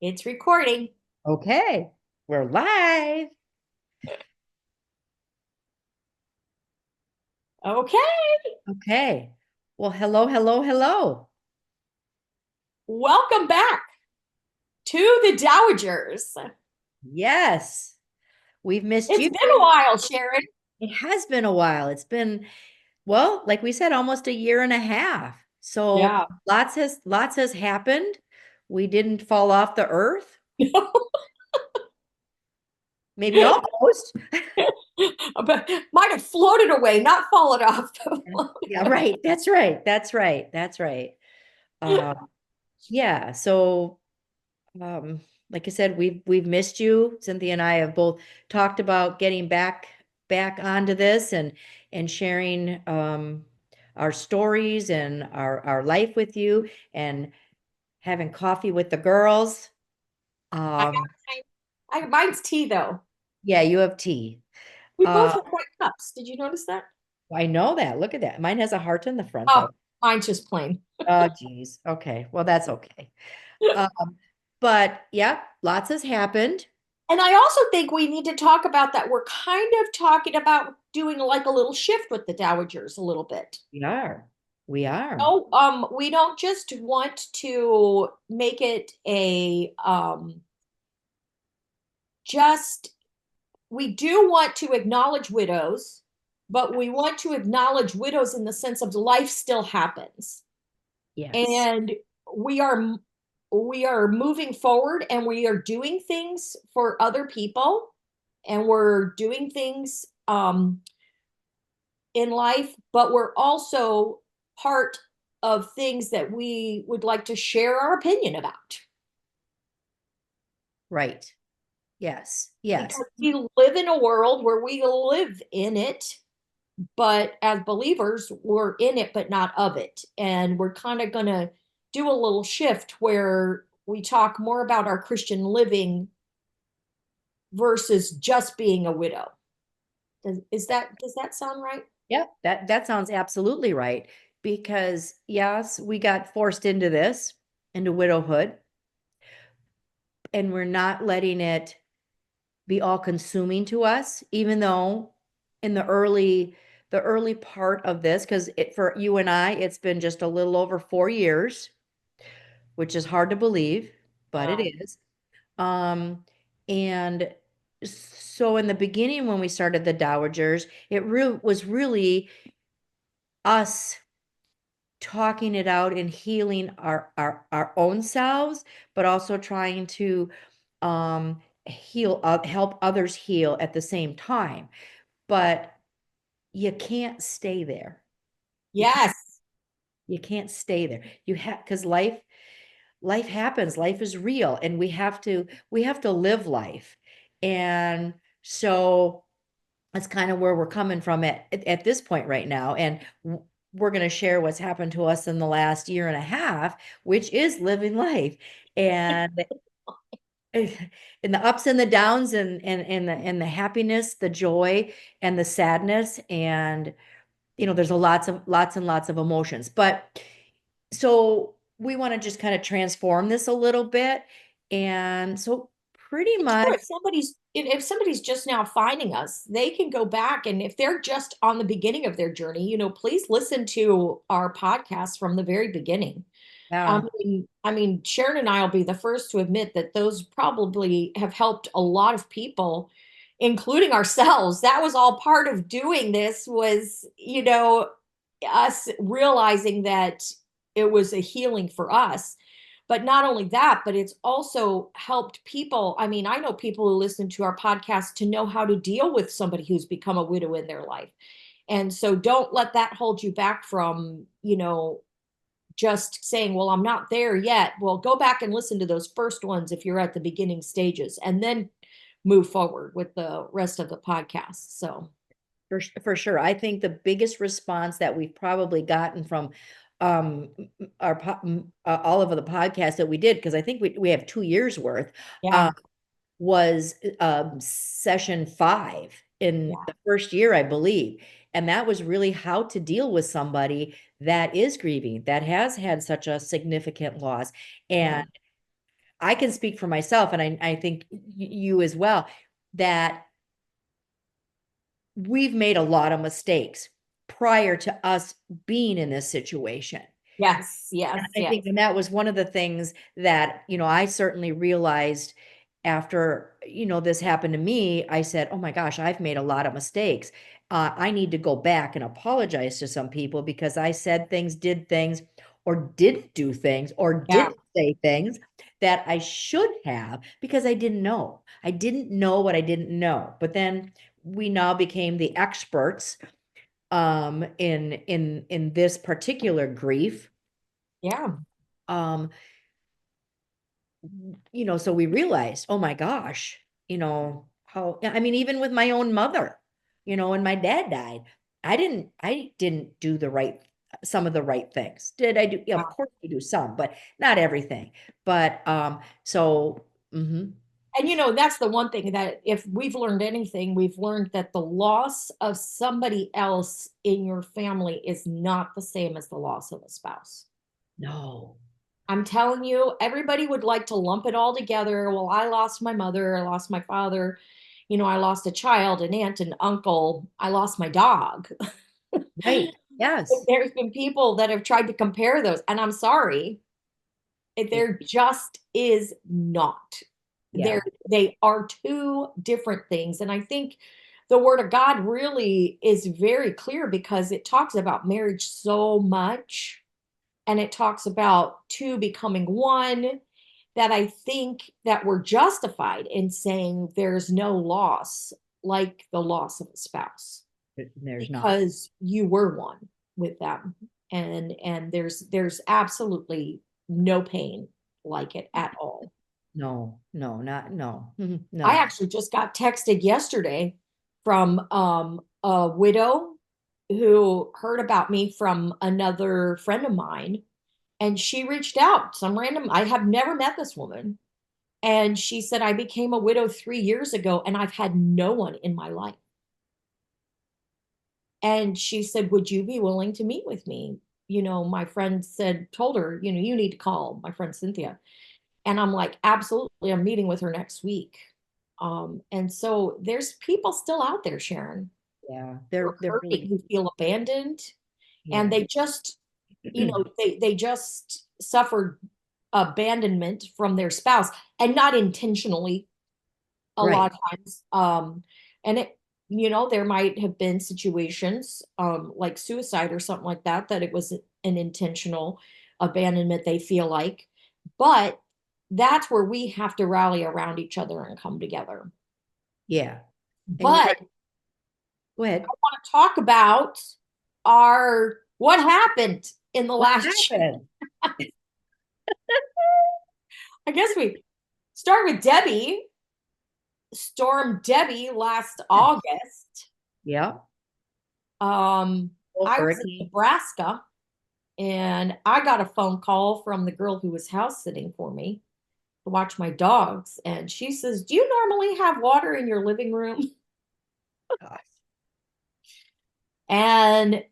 It's recording. Okay, we're live. Okay. Okay. Well, hello, hello, hello. Welcome back to the Dowagers. Yes, we've missed It's you. been a while, Sharon. It has been a while. It's been, well, like we said, almost a year and a half. So Yeah. lots has happened. We didn't fall off the earth. Maybe almost. But might have floated away, not fallen off. Yeah, right. That's right. That's right. That's right. Um, yeah. So like I said, we've missed you. Cynthia and I have both talked about getting back onto this and sharing our stories and our life with you and having coffee with the girls. I Um, mine's tea though. yeah, you have tea. We both Uh, have white cups. Did you notice that? I know that. Look at that. Mine has a heart in the front Oh, though. mine's just plain. Oh, geez. Okay. Well, that's okay. Um, but yeah, lots has happened. And I also think we need to talk about that. We're kind of talking about doing like a little shift with the Dowagers a little bit. We are. We are. No, we don't just want to make it a just we do want to acknowledge widows, but we want to acknowledge widows in the sense of life still happens. Yes. And we are we are moving forward and we are doing things for other people and we're doing things in life, but we're also part of things that we would like to share our opinion about Right. Yes. Yes. because we live in a world where we live in it, but as believers, we're in it, but not of it. And we're kind of going to do a little shift where we talk more about our Christian living versus just being a widow. Does that sound right? Yep. That sounds absolutely right. Because yes, we got forced into this, into widowhood, and we're not letting it be all consuming to us, even though in the early part of this, because it for you and I, it's been just a little over 4 years, which is hard to believe, but it Yeah. is. And so in the beginning, when we started the Dowagers, it was really us talking it out and healing our own selves, but also trying to help others heal at the same time. But you can't stay there. You can't Yes. you can't stay there. You have because life happens, life is real, and we have to live life. And so that's kind of where we're coming from at this point right now. And we're going to share what's happened to us in the last year and a half, which is living life. And in the ups and the downs and the happiness, the joy and the sadness. And there's lots and lots of emotions. But so we want to just kind of transform this a little bit. And so pretty Sure, much if somebody's just now finding us, they can go back and if they're just on the beginning of their journey, please listen to our podcast from the very beginning. yeah, I mean, Sharon and I will be the first to admit that those probably have helped a lot of people, including ourselves. That was all part of doing this was, us realizing that it was a healing for us. But not only that, but it's also helped people. I mean, I know people who listen to our podcast to know how to deal with somebody who's become a widow in their life. And so don't let that hold you back from, just saying, well, I'm not there yet. Well, go back and listen to those first ones if you're at the beginning stages and then move forward with the rest of the podcast. So, for sure. I think the biggest response that we've probably gotten from um all of the podcasts that we did, because I think we have 2 years worth, yeah, uh, was session 5 in yeah, the first year, I believe. And that was really how to deal with somebody that is grieving, that has had such a significant loss. yeah. And I can speak for myself, and I think you as well, that we've made a lot of mistakes prior to us being in this situation. Yes, yes, I yes. think, and that was one of the things that, I certainly realized after, this happened to me. I said, oh my gosh, I've made a lot of mistakes. I need to go back and apologize to some people because I said things, did things, or didn't do things, or Yeah, didn't say things that I should have because I didn't know. I didn't know what I didn't know. But then we now became the experts in this particular grief. yeah, Um, so we realized, oh my gosh, how, I mean, even with my own mother, when my dad died, I didn't do some of the right things. Did I do? Yeah, yeah. of course you do some, but not everything. But, so, And that's the one thing that if we've learned anything, we've learned that the loss of somebody else in your family is not the same as the loss of a spouse. no, I'm telling you, everybody would like to lump it all together. Well, I lost my mother, I lost my father, I lost a child, an aunt, an uncle, I lost my dog. right. Yes. There's been people that have tried to compare those, and I'm sorry, It, there just is not. yeah. They are two different things. And I think the word of God really is very clear because it talks about marriage so much, and it talks about two becoming one, that I think that we're justified in saying there's no loss like the loss of a spouse, There's not. because you were one with them, and there's absolutely no pain like it at all. No, no, not, no, I no. actually just got texted yesterday from a widow who heard about me from another friend of mine, and she reached out, some random, I have never met this woman, and she said, I became a widow 3 years ago and I've had no one in my life. And she said, would you be willing to meet with me? My friend said, told her, you need to call my friend Cynthia. And I'm like, absolutely, I'm meeting with her next week. And so there's people still out there, Sharon, Yeah, who are they're hurting, really, who feel abandoned, and yeah. they just, they just suffered abandonment from their spouse, and not intentionally a lot Right. of times. And there might have been situations like suicide or something like that, that it was an intentional abandonment, they feel like. But that's where we have to rally around each other and come together. Yeah. And But go ahead. want to talk about our what happened in the What last year. happened? I guess we start with Debbie, Storm Debbie last Yes. August. Yeah. I was in Hurricane. Nebraska, and I got a phone call from the girl who was house sitting for me to watch my dogs. And she says, do you normally have water in your living room? Gosh. And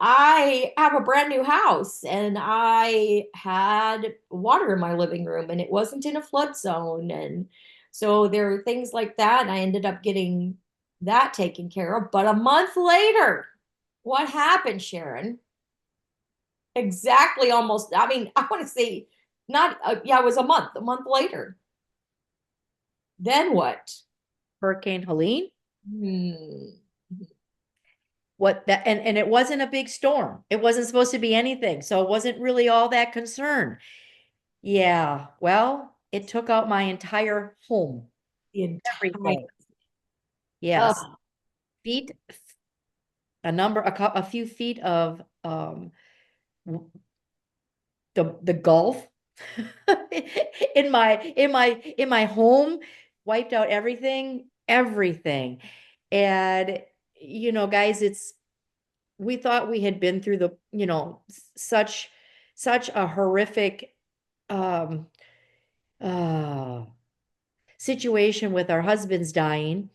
I have a brand new house, and I had water in my living room, and it wasn't in a flood zone. And so there are things like that. And I ended up getting that taken care of. But a month later, what happened, Sharon? Exactly, almost. I mean, I want to say not, yeah, it was a month later. Then what? Hurricane Helene. Hmm. What that and it wasn't a big storm. It wasn't supposed to be anything. So it wasn't really all that concerned. Yeah. Well, it took out my entire home. The entire, Everything. Yes. oh, Feet, a few feet of the Gulf in my home, wiped out everything. And guys, we thought we had been through such a horrific um uh situation with our husbands dying,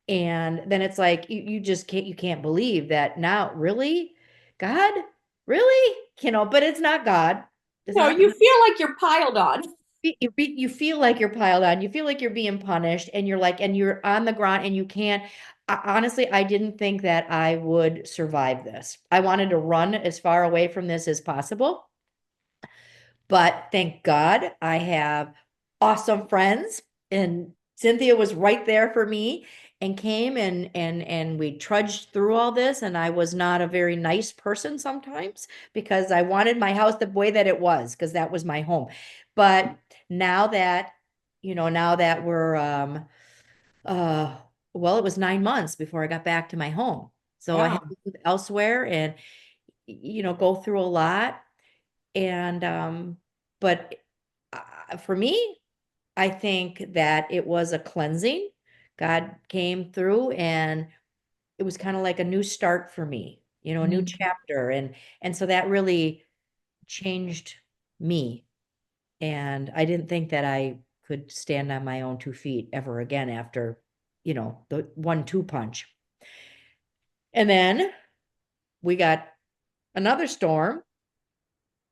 and then it's like you just can't believe that now. Really, God, really, but it's not God. It's not. you feel like you're piled on. You feel like you're piled on. You feel like you're being punished, and you're like, and you're on the ground, and you can't. Honestly, I didn't think that I would survive this. I wanted to run as far away from this as possible. But thank God I have awesome friends, and Cynthia was right there for me and came and we trudged through all this, and I was not a very nice person sometimes because I wanted my house the way that it was because that was my home. But now that now that we're uh well, it was 9 months before I got back to my home. So I Yeah. had to move elsewhere and go through a lot. And but for me, I think that it was a cleansing. God came through and it was kind of like a new start for me, a new Mhm. chapter. And so that really changed me. And I didn't think that I could stand on my own 2 feet ever again after, the 1-2 punch. And then we got another storm.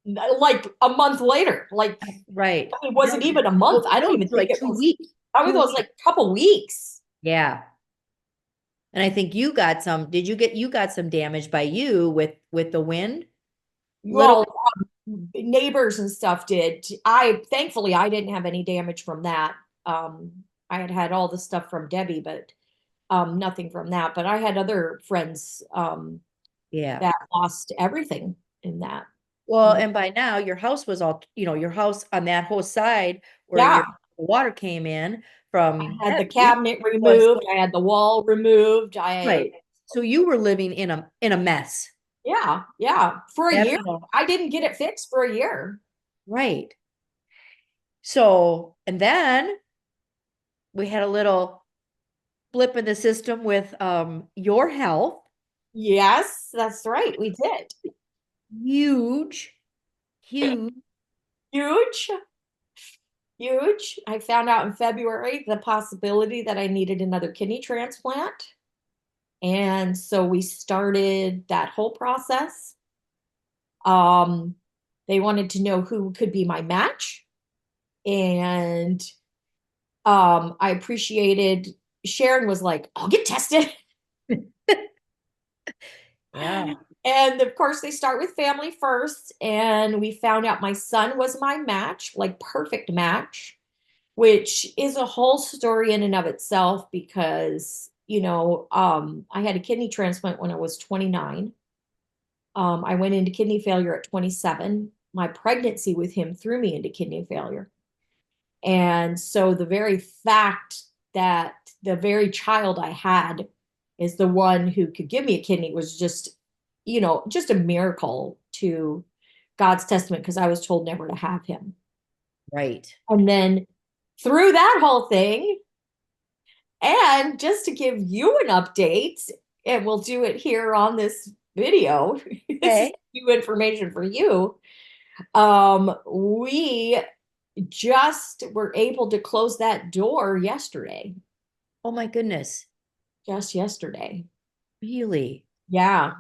Like a month later, like Right. it wasn't No, even a month. well, I don't no, even think like it two was. weeks. I mean, Two it was weeks. like a couple weeks. Yeah. And I think you got some, you got some damage by you with the wind? Little Well, neighbors and stuff did. Thankfully I didn't have any damage from that. Um, I had had all the stuff from Debbie, but nothing from that. But I had other friends yeah. that lost everything in that. Well, And and by now your house was all, your house on that whole side where yeah, your water came in I from had the Debbie cabinet was removed. I had the wall removed. right. So you were living in a mess. Yeah, yeah, for a That's year. I didn't get it fixed for a year. right. So, and then we had a little blip in the system with your health. Yes, that's right. We did. Huge, huge. Huge, huge. I found out in February the possibility that I needed another kidney transplant. And so we started that whole process. Um, they wanted to know who could be my match. And I appreciated Sharon was like, I'll get tested. Yeah. And of course, they start with family first. And we found out my son was my match, like perfect match, which is a whole story in and of itself because, I had a kidney transplant when I was 29. I went into kidney failure at 27. My pregnancy with him threw me into kidney failure. And so the very fact that the very child I had is the one who could give me a kidney was just a miracle to God's testament because I was told never to have him. Right. And then through that whole thing, and just to give you an update, and we'll do it here on this video, this is Okay. new information for you. We just were able to close that door yesterday, Oh my goodness. just yesterday. Really? Yeah.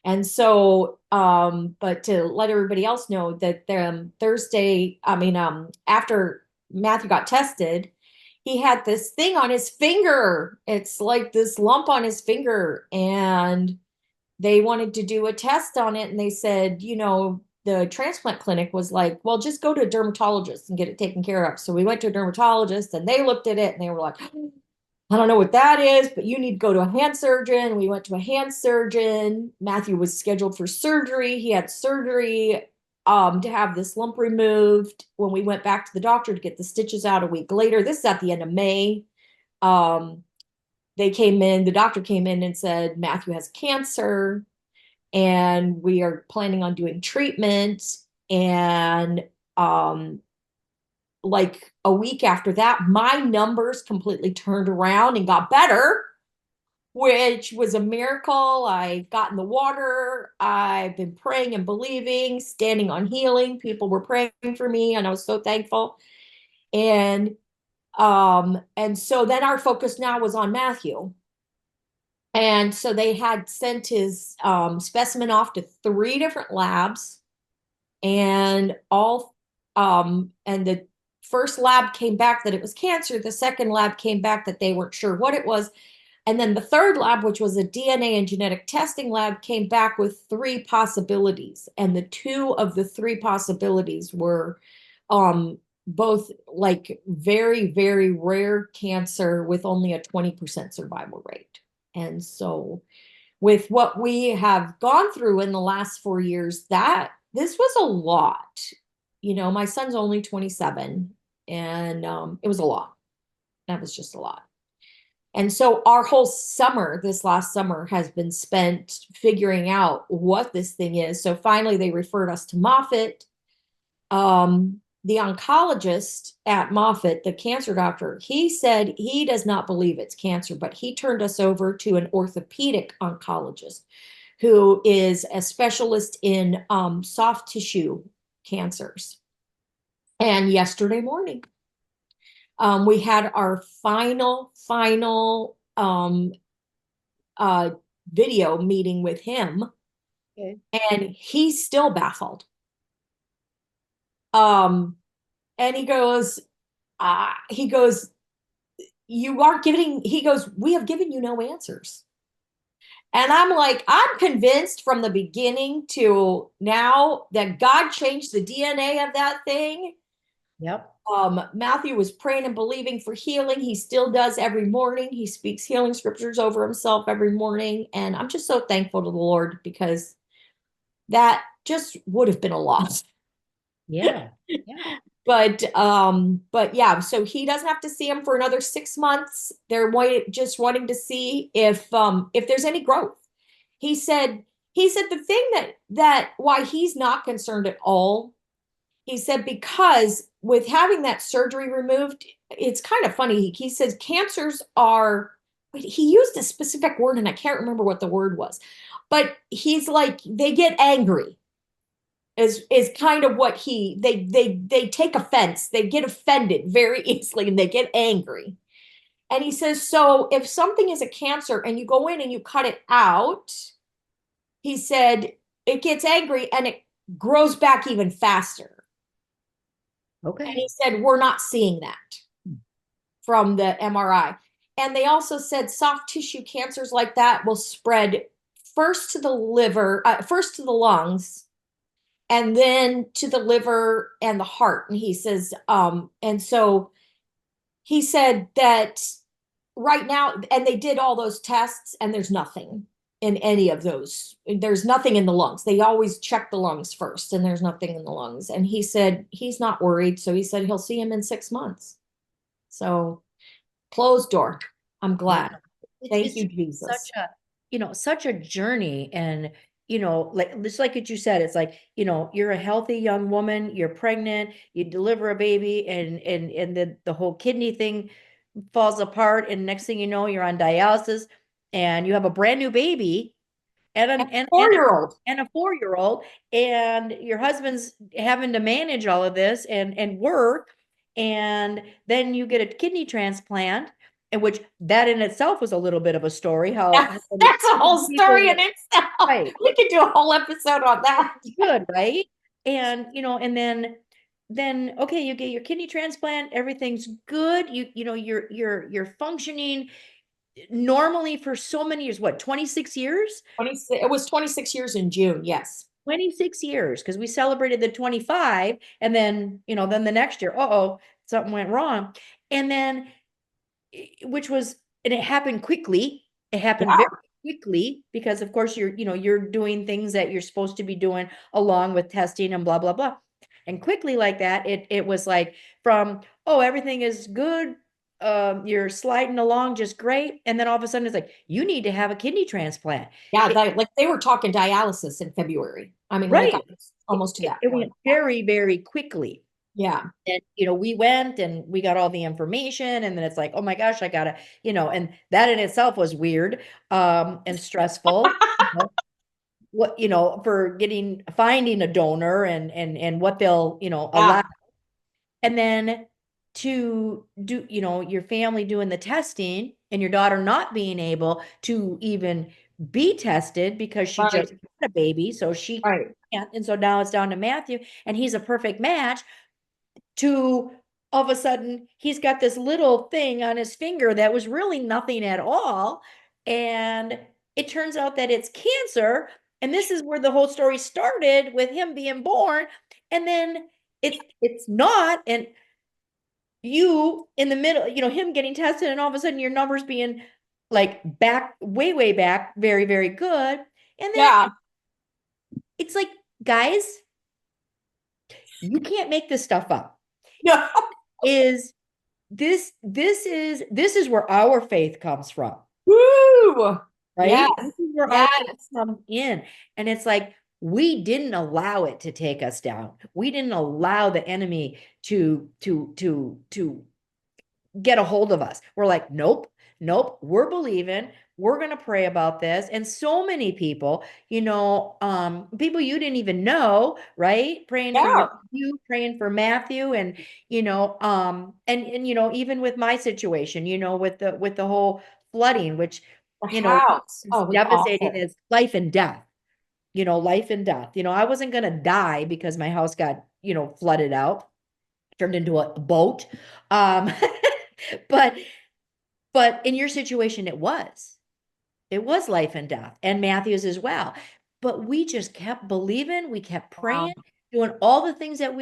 And so, but to let everybody else know that Thursday, I mean, after Matthew got tested, he had this thing on his finger. It's like this lump on his finger, and they wanted to do a test on it. And they said, the transplant clinic was like, well, just go to a dermatologist and get it taken care of. So we went to a dermatologist and they looked at it and they were like, I don't know what that is, but you need to go to a hand surgeon. We went to a hand surgeon. Matthew was scheduled for surgery. He had surgery to have this lump removed. When we went back to the doctor to get the stitches out a week later, this is at the end of May. Um, the doctor came in and said, Matthew has cancer and we are planning on doing treatment. And um, like a week after that, my numbers completely turned around and got better, which was a miracle. I got in the water. I've been praying and believing, standing on healing. People were praying for me, and I was so thankful. And so then our focus now was on Matthew. And so they had sent his specimen off to 3 different labs, and all and the first lab came back that it was cancer. The second lab came back that they weren't sure what it was. And then the third lab, which was a DNA and genetic testing lab, came back with three possibilities. And the two of the three possibilities were both like very, very rare cancer with only a 20% survival rate. And so, with what we have gone through in the last 4 years, that this was a lot. My son's only 27, and it was a lot. That was just a lot. And so our whole summer, this last summer, has been spent figuring out what this thing is. So finally, they referred us to Moffitt. The oncologist at Moffitt, the cancer doctor, he said he does not believe it's cancer, but he turned us over to an orthopedic oncologist who is a specialist in soft tissue cancers. And yesterday morning, we had our final uh, video meeting with him, Okay. and he's still baffled. Um, and he goes, you aren't giving, he goes, we have given you no answers. And I'm like, I'm convinced from the beginning to now that God changed the DNA of that thing. Yep. Matthew was praying and believing for healing. He still does every morning. He speaks healing scriptures over himself every morning. And I'm just so thankful to the Lord because that just would have been a loss. Yeah. Yeah. But yeah, so he doesn't have to see him for another 6 months. They're just wanting to see if there's any growth. He said the thing that why he's not concerned at all. He said because with having that surgery removed, it's kind of funny. He says cancers are. He used a specific word, and I can't remember what the word was, but he's like they get angry is kind of what they take offense. They get offended very easily and they get angry. And he says, so if something is a cancer and you go in and you cut it out, he said it gets angry and it grows back even faster. And Okay. he said, we're not seeing that from the MRI. And they also said soft tissue cancers like that will spread first to the liver, first to the lungs, and then to the liver and the heart. And he says, and so he said that right now, and they did all those tests, and there's nothing in any of those. There's nothing in the lungs. They always check the lungs first, and there's nothing in the lungs. And he said he's not worried. So he said he'll see him in 6 months. So closed door. I'm Yeah. glad. Thank It's you, such Jesus. a, such a journey. And, like just like what you said, it's like, you're a healthy young woman, you're pregnant, you deliver a baby, and the whole kidney thing falls apart. And next thing you know, you're on dialysis and you have a brand new baby and And an and and 4 year old. and a 4-year-old, and your husband's having to manage all of this and work, and then you get a kidney transplant, and which that in itself was a little bit of a story, how That's a whole people story in itself. right, We could do a whole episode on that. good, right? And and then okay, you get your kidney transplant, everything's good, you're functioning normally for so many years, what, 26 years? 26, it was 26 years in June. Yes. 26 years, because we celebrated the 25, and then then the next year, uh-oh, something went wrong. And then which was, and it happened quickly, it happened very Yeah. quickly, because of course you're doing things that you're supposed to be doing along with testing and blah blah blah, and quickly like that, it was like from, oh, everything is good, you're sliding along just great, and then all of a sudden it's like you need to have a kidney transplant. Yeah. Like they were talking dialysis in February. I mean, like I Right. was almost to that It point. went very, very quickly. Yeah. And, we went and we got all the information, and then it's like, oh my gosh, I gotta, and that in itself was weird, and stressful, what, for finding a donor, and what they'll, allow. Yeah. And then to do, your family doing the testing and your daughter not being able to even be tested because she just Right. had a baby, so she Right. can't. And so now it's down to Matthew, and he's a perfect match. to all of a sudden he's got this little thing on his finger that was really nothing at all. And it turns out that it's cancer. And this is where the whole story started with him being born. And then it's not. And you in the middle, him getting tested, and all of a sudden your numbers being like back, way, way back, very, very good. And then Yeah. it's like, guys, you can't make this stuff up. No. Is this is where our faith comes from, Woo. right? Yes. This is where our faith Yes. comes in. And it's like we didn't allow it to take us down. We didn't allow the enemy to get a hold of us. We're like, nope, nope, we're believing. We're going to pray about this. And so many people, people you didn't even know, right? Praying for Yeah. you, praying for Matthew, and even with my situation, with the whole flooding, which, The you know, house. is Oh, it was devastating awful. as life and death. Life and death. I wasn't going to die because my house got, flooded out, turned into a boat. Um, but in your situation, it was life and death, and Matthew's as well. But we just kept believing, we kept Wow. praying, doing all the things that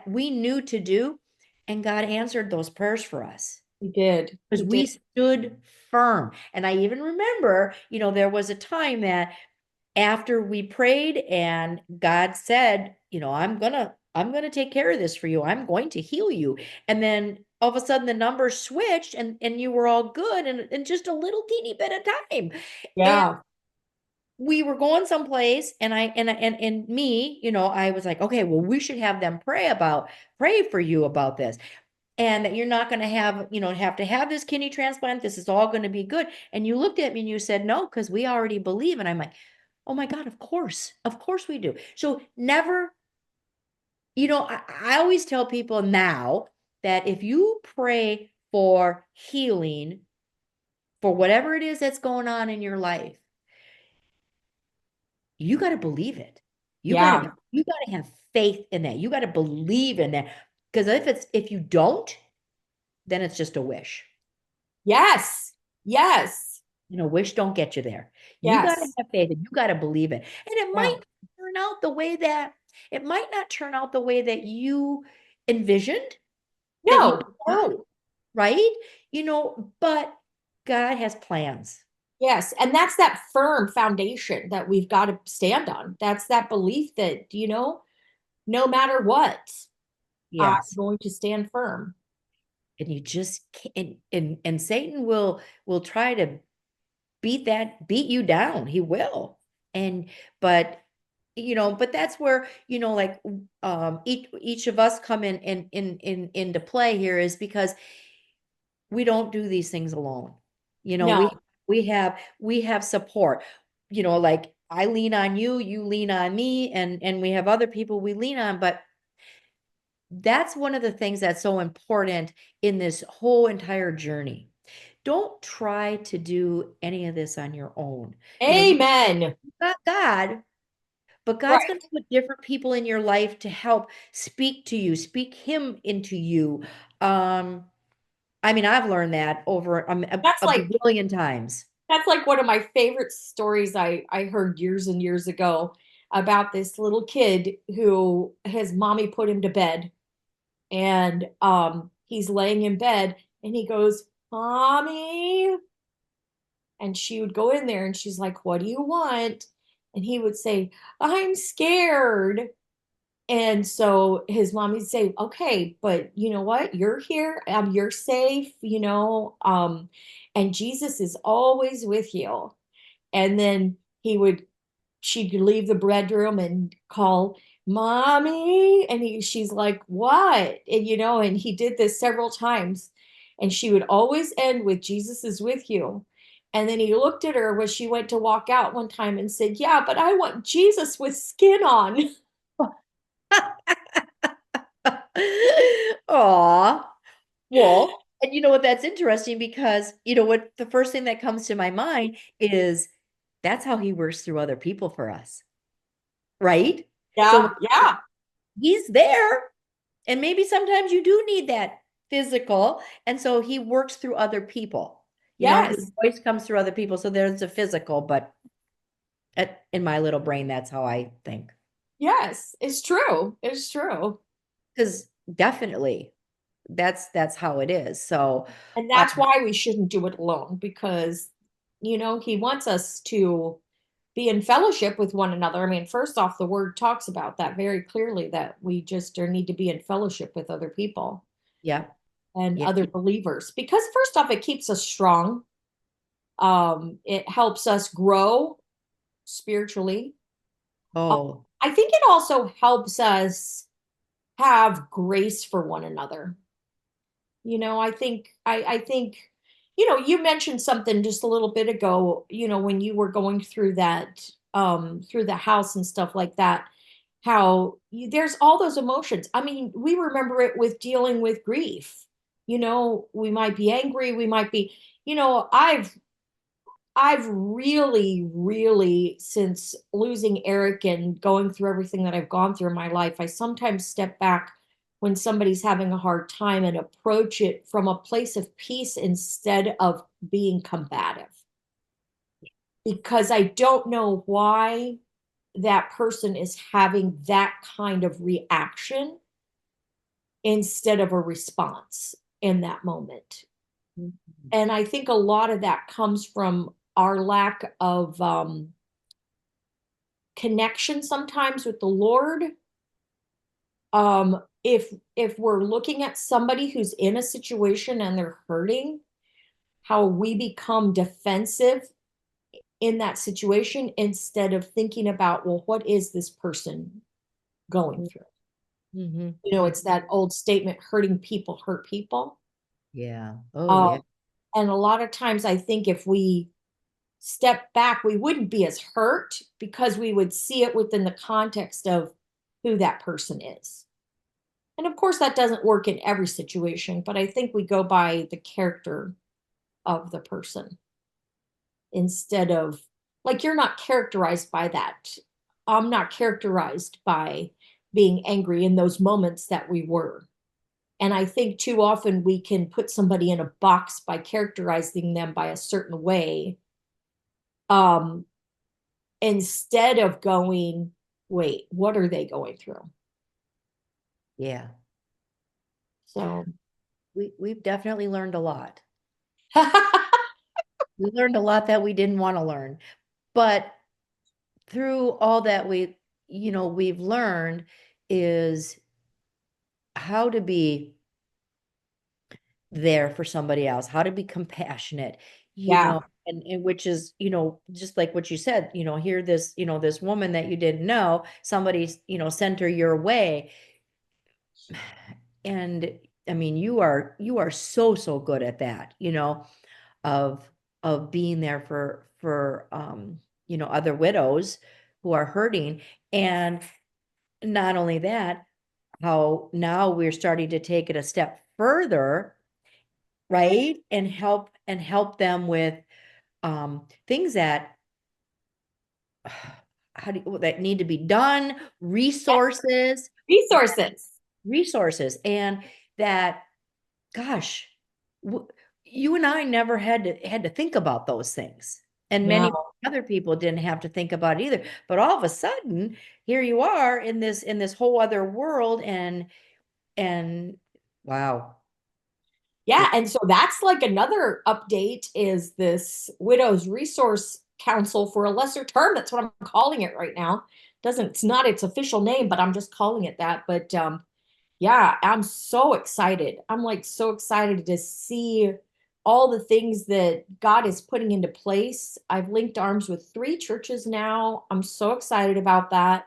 we knew to do, and God answered those prayers for us He did. because He did. we stood firm. And I even remember, there was a time that after we prayed and God said, I'm gonna take care of this for you. I'm going to heal you. And then all of a sudden the numbers switched, and you were all good in just a little teeny bit of time. And Yeah. we were going someplace, and me, I was like, okay, well, we should have them pray for you about this. And that you're not going to have to have this kidney transplant. This is all going to be good. And you looked at me and you said, no, because we already believe. And I'm like, oh my God, of course we do. So never, I always tell people now that if you pray for healing for whatever it is that's going on in your life, you got to believe it. You got to Yeah. you got to have faith in that. You got to believe in that. Because if you don't, then it's just a wish. Yes. Yes. Wish don't get you there. You got to Yes. have faith, and you got to believe it. And Yeah. it might not turn out the way that you envisioned, that you No. thought, No. right? But God has plans. Yes. And that's that firm foundation that we've got to stand on. That's that belief that, no matter what, I'm Yes. going to stand firm. And you just can't, and Satan will try to beat you down. He will. And but but that's where, like, each of us come into play here, is because we don't do these things alone. We No. we have support. Like, I lean on you, you lean on me, and we have other people we lean on. But that's one of the things that's so important in this whole entire journey. Don't try to do any of this on your own. You Amen. got God, but God's going Right. to put different people in your life to help speak to you, speak Him into you. Um, I mean, I've learned that over That's a like bazillion times. That's like one of my favorite stories I heard years and years ago about this little kid who his mommy put him to bed, and he's laying in bed and he goes, "Mommy." And she would go in there and she's like, "What do you want?" And he would say, "I'm scared." And so his mom would say, "Okay, but you know what? You're here. You're safe, and Jesus is always with you." And then she'd leave the bedroom and call, "Mommy." And she's like, "What?" And he did this several times. And she would always end with, "Jesus is with you." And then he looked at her when she went to walk out one time and said, "Yeah, but I want Jesus with skin on." Aw. Well, and you know what? That's interesting, because what the first thing that comes to my mind is that's how He works through other people for us, right? So Yeah, yeah, He's there. And maybe sometimes you do need that physical. And so he works through other people. You know, his Yes. voice comes through other people. So there's a physical, but in my little brain, that's how I think. Yes, it's true. It's true. Because definitely that's how it is. So And uh, that's why we shouldn't do it alone because, he wants us to be in fellowship with one another. I mean, first off, the word talks about that very clearly that we just need to be in fellowship with other people yeah, and yeah. other believers because, first off, it keeps us strong. It helps us grow spiritually. Uh, Oh, I think it also helps us have grace for one another. I think you mentioned something just a little bit ago, when you were going through that through the house and stuff like that, how there's all those emotions. I mean, we remember it with dealing with grief. We might be angry, we might be, I've really, really, since losing Eric and going through everything that I've gone through in my life, I sometimes step back when somebody's having a hard time and approach it from a place of peace instead of being combative. Because I don't know why that person is having that kind of reaction instead of a response in that moment. mhm. And I think a lot of that comes from our lack of connection sometimes with the Lord. If we're looking at somebody who's in a situation and they're hurting, how we become defensive in that situation instead of thinking about, well, what is this person going through? Mhm, It's mhm. that old statement, hurting people hurt people. Yeah. Oh, Uh, yeah. and a lot of times I think if we step back, we wouldn't be as hurt because we would see it within the context of who that person is. And of course, that doesn't work in every situation, but I think we go by the character of the person instead of, like, you're not characterized by that. I'm not characterized by being angry in those moments that we were. And I think too often we can put somebody in a box by characterizing them by a certain way, um, instead of going, wait, what are they going through? Yeah. So, We've definitely learned a lot. We learned a lot that we didn't want to learn. But through all that we've learned is how to be there for somebody else, how to be compassionate, yeah, and which is, just like what you said, here this woman that you didn't know, somebody's, sent her your way. And I mean, you are so, so good at that, of being there for other widows who are hurting. And not only that, how now we're starting to take it a step further, right? And help them with things that that need to be done, resources, resources. resources, and that, gosh, w- you and I never had to think about those things, and many No. other people didn't have to think about it either. But all of a sudden, here you are in this whole other world, and wow, Yeah, it, and so that's like another update is this Widows Resource Council for a lesser term. That's what I'm calling it right now. Doesn't It's not its official name, but I'm just calling it that. But yeah, I'm so excited. I'm like so excited to see all the things that God is putting into place. I've linked arms with 3 churches now. I'm so excited about that.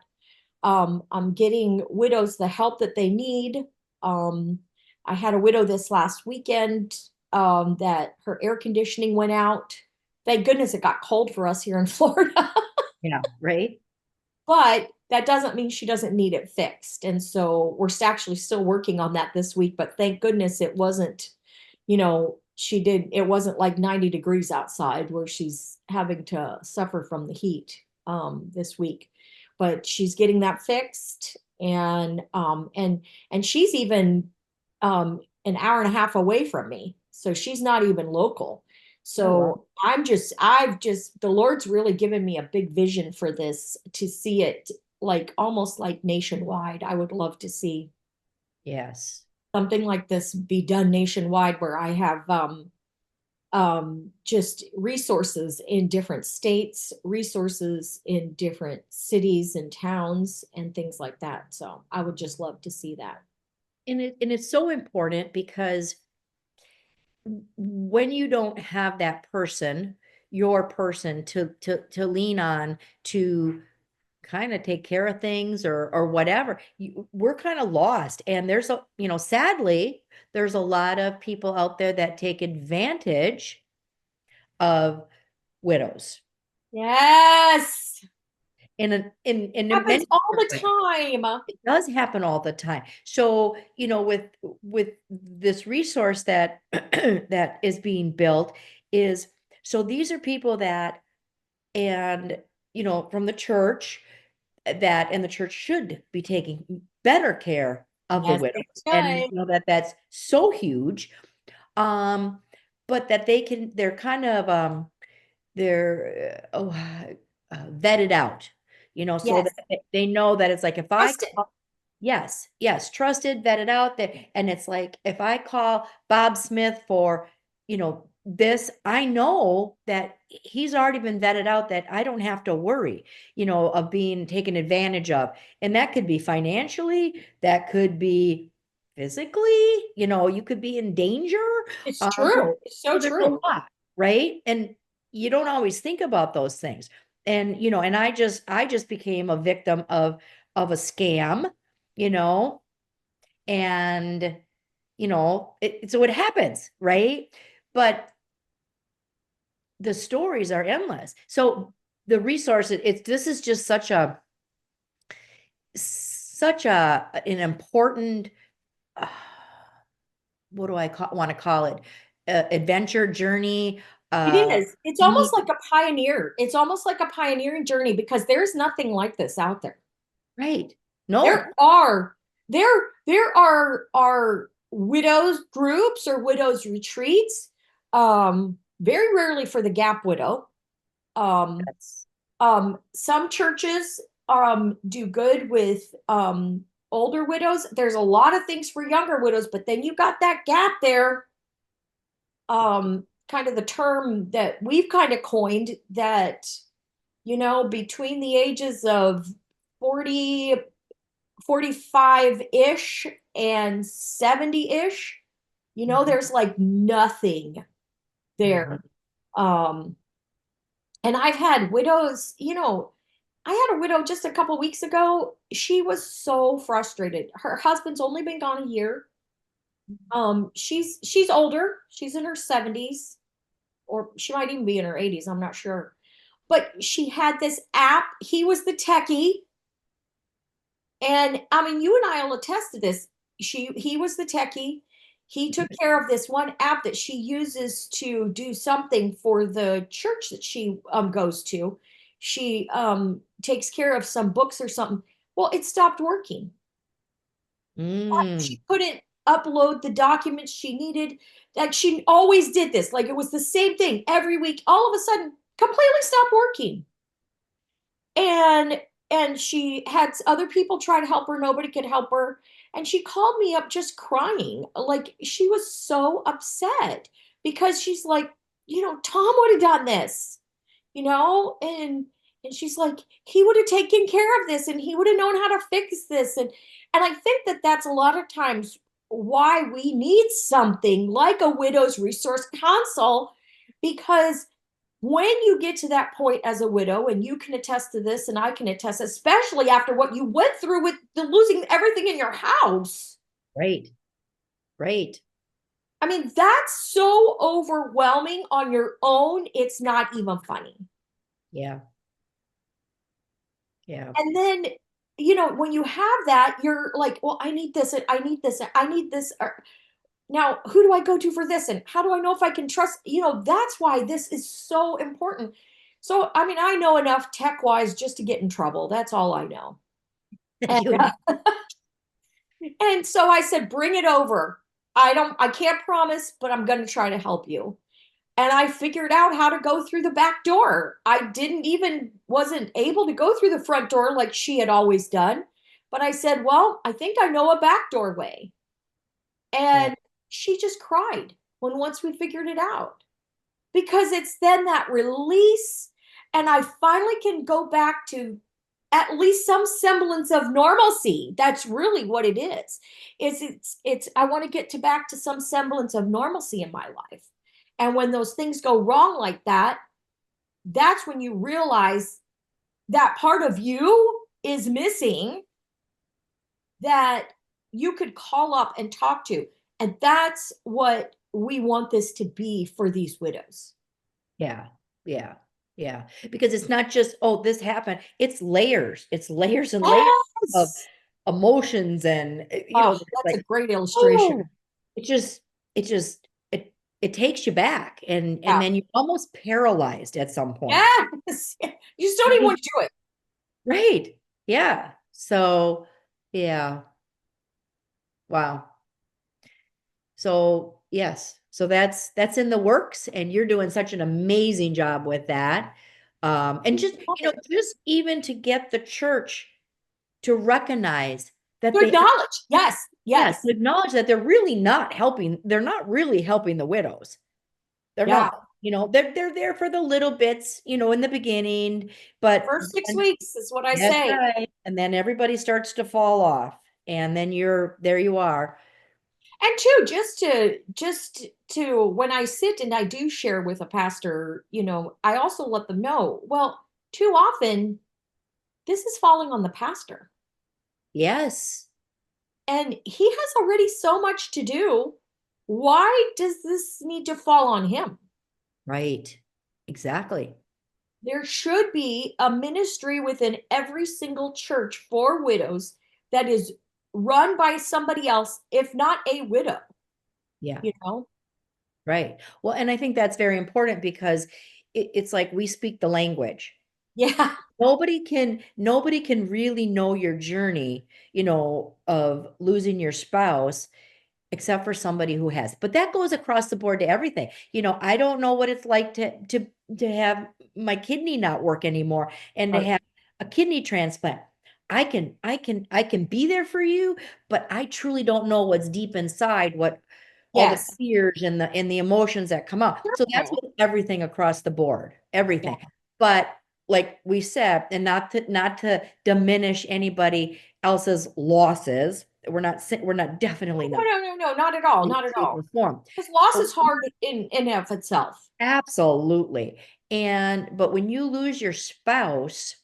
I'm getting widows the help that they need. Um, I had a widow this last weekend that her air conditioning went out. Thank goodness it got cold for us here in Florida. yeah, right. But that doesn't mean she doesn't need it fixed. And so we're actually still working on that this week. But thank goodness it wasn't, it wasn't like 90 degrees outside where she's having to suffer from the heat this week. But she's getting that fixed. And she's even an hour and a half away from me, so she's not even local. Oh, wow. So I've just the Lord's really given me a big vision for this, to see it like almost like nationwide. I would love to see Yes. something like this be done nationwide, where I have just resources in different states, resources in different cities and towns, and things like that. So I would just love to see that. And it's so important because when you don't have that person, your person to lean on to kind of take care of things or whatever, we're kind of lost. And there's a, sadly, there's a lot of people out there that take advantage of widows Yes. in Happens many all different the ways. time. It does happen all the time. So, with this resource that that is being built is, so these are people that, and from the church, that, and the church should be taking better care of the Yes, widows, they and we should. know that that's so huge. um but that they're kind of vetted out, so Yes. that they know that it's like, if I Trust it. call. Yes, yes, trusted, vetted out there. And it's like, if I call Bob Smith for, this, I know that he's already been vetted out, that I don't have to worry, of being taken advantage of. And that could be financially, that could be physically, you could be in danger. It's Um, true. It's so so there's a true. lot, right? And you don't always think about those things. And and I just became a victim of a scam, you know, and so it happens, right? But the stories are endless. So the resources, it's this is just such a an important, uh, what do I want to call it? Adventure journey. It Uh, is. It's we almost need, like a pioneer. It's almost like a pioneering journey, because there's nothing like this out there. right? No, There are there are widows groups or widows retreats. Very rarely for the gap widow. Um, that's some churches do good with older widows. There's a lot of things for younger widows, but then you got that gap there. Kind of the term that we've kind of coined, that between the ages of 40, 45-ish and 70-ish, mhm, there's like nothing mhm. there. Um, and I've had widows, I had a widow just a couple weeks ago. She was so frustrated. Her husband's only been gone a year. She's older. She's in her 70s, or she might even be in her 80s. I'm not sure. But she had this app. He was the techie. And I mean, you and I will attest to this. He was the techie. He took care of this one app that she uses to do something for the church that she goes to. She takes care of some books or something. Well, it stopped working. Mm, She couldn't upload the documents she needed. Like, she always did this. Like, it was the same thing every week. All of a sudden, completely stopped working. And she had other people try to help her. Nobody could help her. And she called me up just crying. Like, she was so upset, because she's like, Tom would have done this, and she's like, he would have taken care of this, and he would have known how to fix this. And I think that that's a lot of times why we need something like a widow's resource console, because when you get to that point as a widow, and you can attest to this, and I can attest, especially after what you went through with the losing everything in your house. right, right. I mean, that's so overwhelming on your own. It's not even funny. Yeah, yeah. And then, when you have that, you're like, well, I need this, and I need this, and I need this. Now, who do I go to for this? And how do I know if I can trust? That's why this is so important. So, I mean, I know enough tech wise just to get in trouble. That's all I know. that And, you and and so I said, bring it over. I can't promise, but I'm going to try to help you. And I figured out how to go through the back door. I didn't even wasn't able to go through the front door like she had always done. But I said, well, I think I know a back doorway. yeah, And she just cried when once we figured it out. Because it's then that release and I finally can go back to at least some semblance of normalcy. That's really what it is it's I want to get to back to some semblance of normalcy in my life. And when those things go wrong like that, that's when you realize that part of you is missing, that you could call up and talk to. And that's what we want this to be for these widows. yeah, yeah, yeah. Because it's not just, oh, this happened. It's layers and layers of Yes. emotions and Oh, it's that's like, a great illustration. oh, it just, it just, it takes you back and Yeah. then you're almost paralyzed at some point. Yes. You just don't even Right. want to do it. Right. Yeah. So, yeah. Wow. So, yes. So that's in the works and you're doing such an amazing job with that. And just, Love it. just even to get the church to recognize To that they, acknowledge. Yes. yeah, to Yes. acknowledge that they're really not helping, they're not really helping the widows. They're Yeah. not, they're there for the little bits, in the beginning, but First six then, weeks is what I that's say. right. And then everybody starts to fall off. And then there you are. And two, just to when I sit and I do share with a pastor, I also let them know, well, too often this is falling on the pastor. Yes. And he has already so much to do. Why does this need to fall on him? Right. Exactly. There should be a ministry within every single church for widows that is run by somebody else, if not a widow, Yeah. you know? Right. Well, and I think that's very important because it's like we speak the language. Yeah. Nobody can really know your journey, of losing your spouse except for somebody who has. But that goes across the board to everything. I don't know what it's like to have my kidney not work anymore and to Right. have a kidney transplant. I can be there for you, but I truly don't know what's deep inside, what all the Yes. fears and the emotions that come out. So that's Sure. with everything across the board, Yeah. everything. But like we said, and not to diminish anybody else's losses, we're not definitely No, not no, no, no, not at all. any Not at shape all. or form. Because loss But is hard in of itself. absolutely. But when you lose your spouse,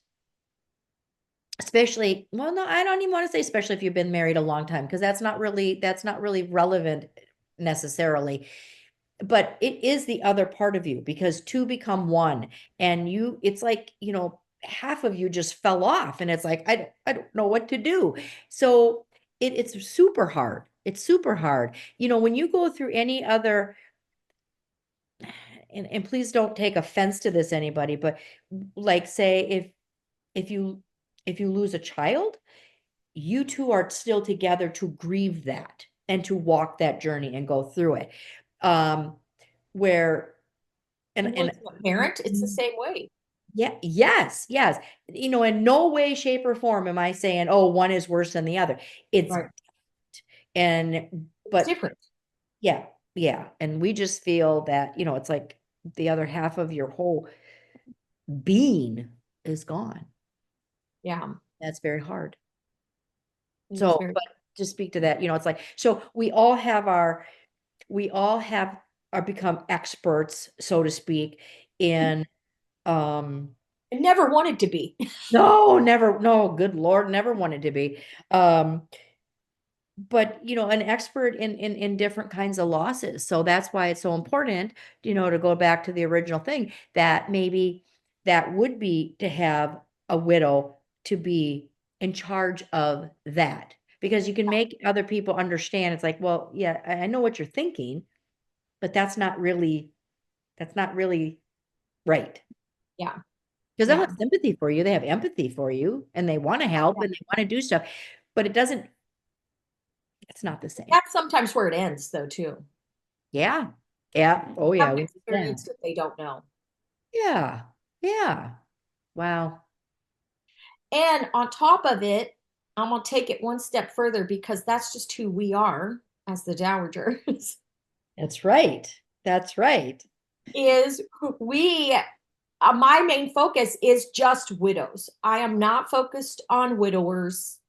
especially, well, no, I don't even want to say especially if you've been married a long time, because that's not really relevant necessarily. But it is the other part of you because two become one, and it's like, half of you just fell off, and it's like I don't know what to do. So it's super hard. It's super hard. When you go through any other, and please don't take offense to this, anybody, but like say if you lose a child, you two are still together to grieve that and to walk that journey and go through it. Um, where And and losing a parent, it's the same way. yeah, yes, yes. In no way, shape, or form am I saying, oh, one is worse than the other. It's Right. It's but different. yeah, yeah. And we just feel that, it's like the other half of your whole being is gone. Yeah. That's very hard. It is So, very, but to speak to that, it's like, so we all have become experts, so to speak, in, um, I never wanted to be. no, never, no, good Lord, never wanted to be. Um, but an expert in different kinds of losses. So that's why it's so important, to go back to the original thing, that maybe that would be to have a widow to be in charge of that, because you can make other people understand. It's like, well, yeah, I know what you're thinking, but that's not really right. Yeah. because they'll Yeah. have sympathy for you. They have empathy for you and they want to help Yeah. and they want to do stuff, but it's not the same. That's sometimes where it ends, though, too. Yeah. Yeah. Oh, yeah. Haven't We need that. experienced it, they don't know. Yeah. Yeah. Wow. And on top of it, I'm gonna take it one step further because that's just who we are as the Dowagers. That's right. That's right. Is we my main focus is just widows. I am not focused on widowers.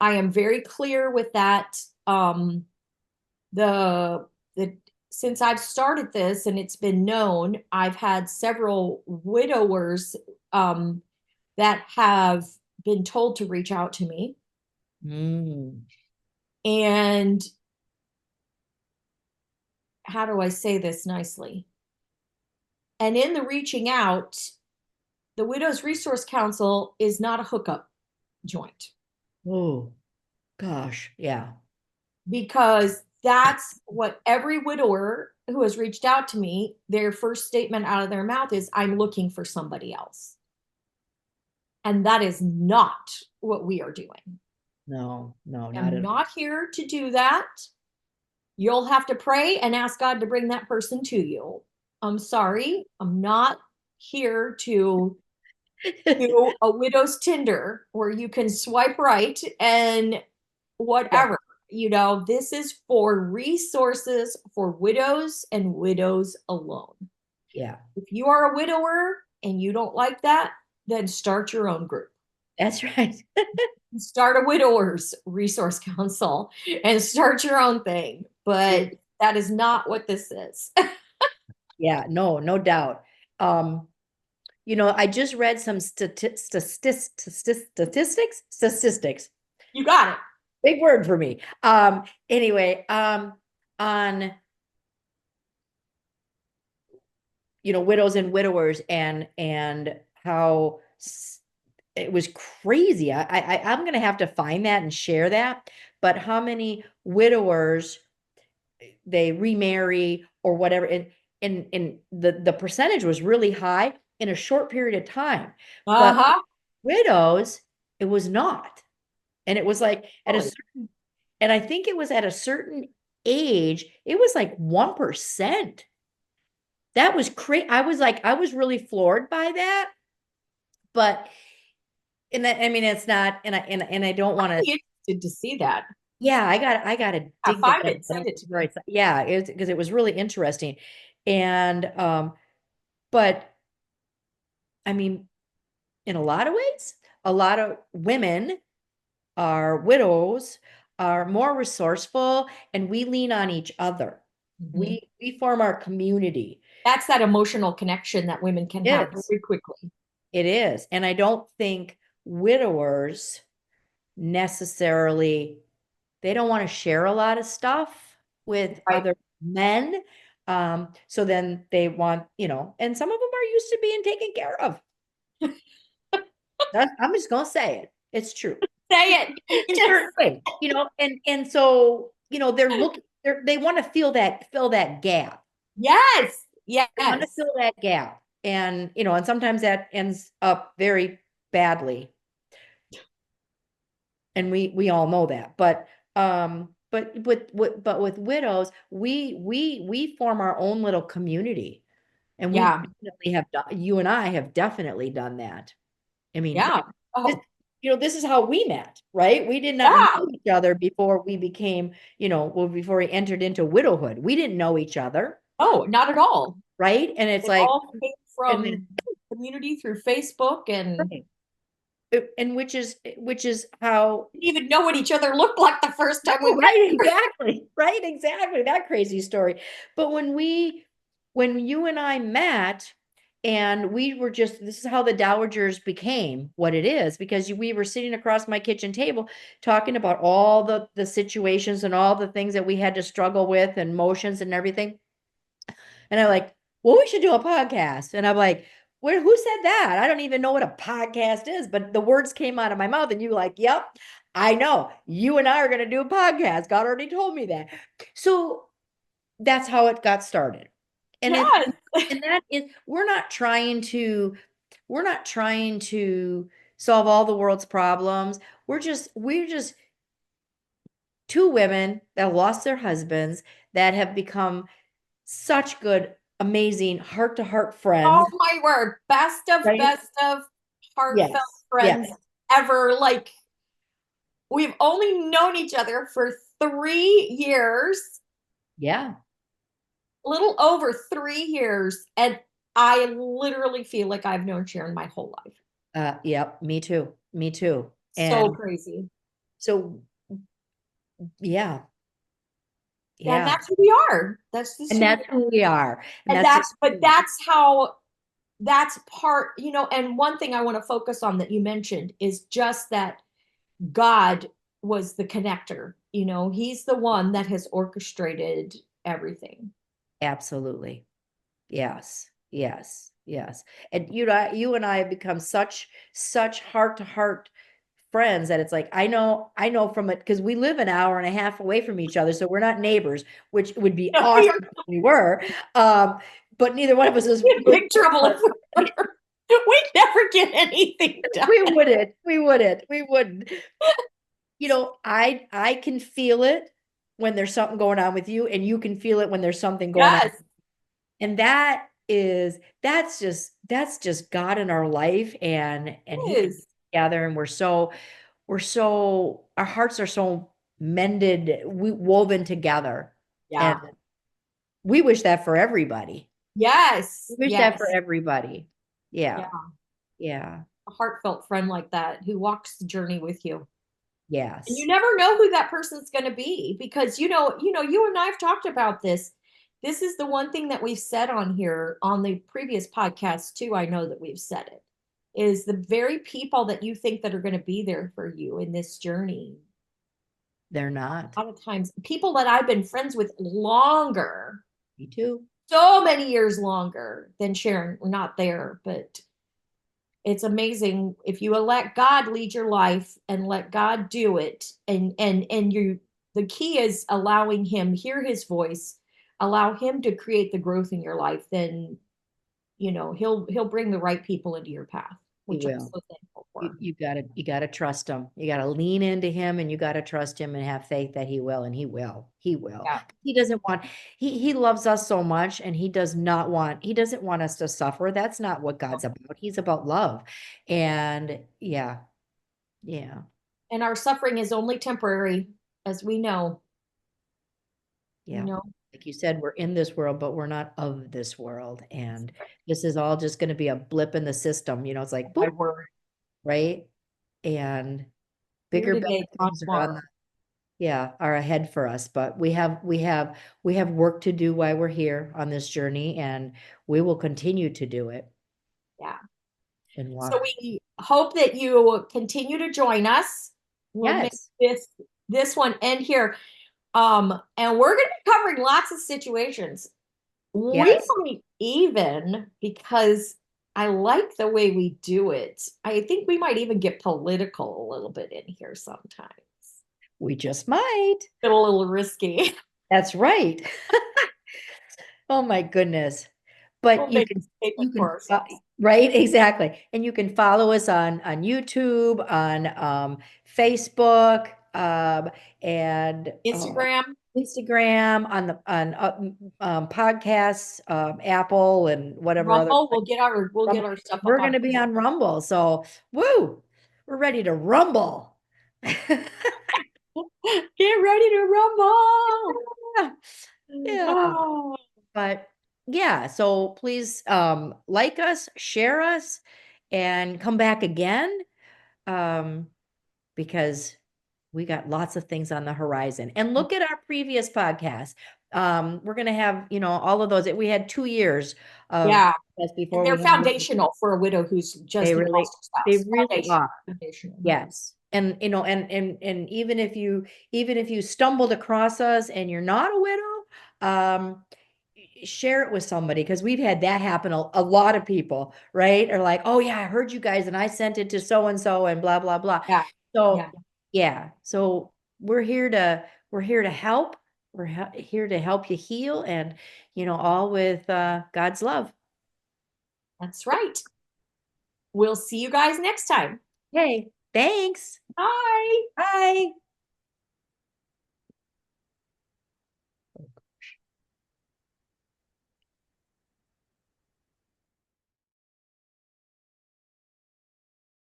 I am very clear with that. The the since I've started this and it's been known, I've had several widowers that have been told to reach out to me. Mm. And how do I say this nicely? And in the reaching out, the Widows Resource Council is not a hookup joint Oh, gosh. Yeah. because that's what every widower who has reached out to me, their first statement out of their mouth is, I'm looking for somebody else. And that is not what we are doing. No, no, not I'm at not here to do that. You'll have to pray and ask God to bring that person to you. I'm sorry. I'm not here to all. do a widow's Tinder where you can swipe right and Yeah. whatever. This is for resources for widows and widows alone. Yeah. If you are a widower and you don't like that, then start your own group. That's right. Start a widowers resource council and start your own thing. But that is not what this is. Yeah, no, no doubt. Um, I just read some statistics. You got it. Big word for me. Anyway, on widows and widowers and how it was crazy. I'm gonna have to find that and share that. But how many widowers they remarry or whatever, and the percentage was really high in a short period of time. But Uh-huh. widows, it was not. And it was like Really. and I think it was at a certain age, it was like 1%. That was crazy. I was really floored by that. But and that, I mean, it's not, and I don't want to. I'd be interested to see that. Yeah, I gotta Yeah, dig that find up. it, I don't send it to remember me. it's yeah, it's because it was really interesting. And but I mean, in a lot of ways, a lot of women are widows, are more resourceful, and we lean on each other. Mhm. We form our community. That's that emotional connection that women can have Yes, very quickly. it is. And I don't think widowers necessarily, they don't want to share a lot of stuff with Right. other men. So then they want, and some of them are used to being taken care of. I'm just gonna say it. It's true. Say it. In certain ways, and so, they want to fill that gap. Yes. They want to Yes. fill that gap. And, and sometimes that ends up very badly. And we all know that. But with widows, we form our own little community. And we Yeah. definitely have done, you and I have definitely done that. I mean, Yeah. this, Oh, this is how we met, right? We did not yeah. know each other before we became, well, before we entered into widowhood. We didn't know each other, Oh, not at all. right? And it's It like, all came and from then, community through Facebook and right. And which is how. didn't even know what each other looked like the first time we No, met. right, exactly, right, exactly. That crazy story. But when you and I met, and this is how the Dowagers became what it is, because we were sitting across my kitchen table talking about all the situations and all the things that we had to struggle with and emotions and everything. And I'm like, well, we should do a podcast. And I'm like, who said that? I don't even know what a podcast is, but the words came out of my mouth, and you like, yep, I know. You and I are going to do a podcast. God already told me that. So that's how it got started. And Yes. that is, we're not trying to we're not trying to solve all the world's problems. We're just two women that lost their husbands that have become such good, amazing heart-to-heart Oh friends, my word. right? Best of heartfelt Yes. friends Yes. ever. Like, we've only known each other for 3 years, Yeah. a little over 3 years. And I literally feel like I've known Sharon my whole life. Yep, me too. Me too. So And crazy. so, yeah, And yeah. that's who we are. That's just And who we that's who we are. And and that's just, but that's how that's part, and one thing I want to focus on that you mentioned is just that God was the connector. He's the one that has orchestrated everything. absolutely. Yes. Yes. Yes. And you and I have become such heart to heart friends that it's like, I know from it because we live an hour and a half away from each other. So we're not neighbors, which would be We awesome are if we were. But neither one of us is in lives big trouble if apart. we were. We never get anything done. We wouldn't. I can feel it when there's something going on with you, and you can feel it when there's something going on. Yes, And that's just God in our life, and he it can is. together, and we're so our hearts are so mended, woven together. And Yeah. we wish that for everybody. We Yes. wish that for Yes. everybody. Yeah. Yeah. Yeah. A heartfelt friend like that who walks the journey with you. And you Yes. never know who that person's going to be because you and I've talked about this. This is the one thing that we've said on here on the previous podcast too. I know that we've said it is the very people that you think that are going to be there for you in this journey. They're not. A lot of times, people that I've been friends with longer, Me too. so many years longer than Sharon, we're not there, but it's amazing if you let God lead your life and let God do it, and you the key is allowing him hear his voice, allow him to create the growth in your life. Then he'll bring the right people into your path, He which I'm will. so thankful You, for. you gotta you gotta trust him. You gotta lean into him, and you gotta trust him and have faith that he will, and he will. He will. Yeah. He doesn't want he loves us so much, and he doesn't want us to suffer. That's not what God's about. He's about love. And yeah, yeah, And our suffering is only temporary, as we know. you yeah. know Like you said, we're in this world, but we're not of this world. And this is all just gonna be a blip in the system. It's like my boop, word. right? And Here bigger, better today, gone things are tomorrow. are ahead for us, but we have work to do while we're here on this journey, and we will continue to do it Yeah. and So walk. we hope that you continue to join us. We'll make Yes. this one end here. And we're going to be covering lots of situations. We Yes, might even, because I like the way we do it, I think we might even get political a little bit in here sometimes. we just might. Get a little risky. That's right. Oh my goodness. We'll But you make a can statement you for can ourselves. right, exactly. And you can follow us on YouTube, on Facebook, and Instagram, Instagram, on podcasts, Apple, and whatever other. Rumble, we'll get Rumble. our stuff up We're on going to be Rumble. on Rumble. So, woo, we're ready to rumble. Get ready to rumble. Yeah. Oh, But yeah, so please like us, share us, and come back again, um, because we got lots of things on the horizon. And look at our previous podcast. We're gonna have, all of those. We had 2 years of yeah. that's And before they're we had foundational for a widow who's they just really lost a they spouse. really are. Foundational. Yes. And and even if you stumbled across us and you're not a widow, share it with somebody, because we've had that happen. A lot of people, right, are like, oh yeah, I heard you guys and I sent it to so and so and blah blah blah. Yeah. So Yeah. yeah, so we're here to help. We're here to help you heal, and all with God's love. That's right. we'll see you guys next time. Okay, thanks. Bye. Bye.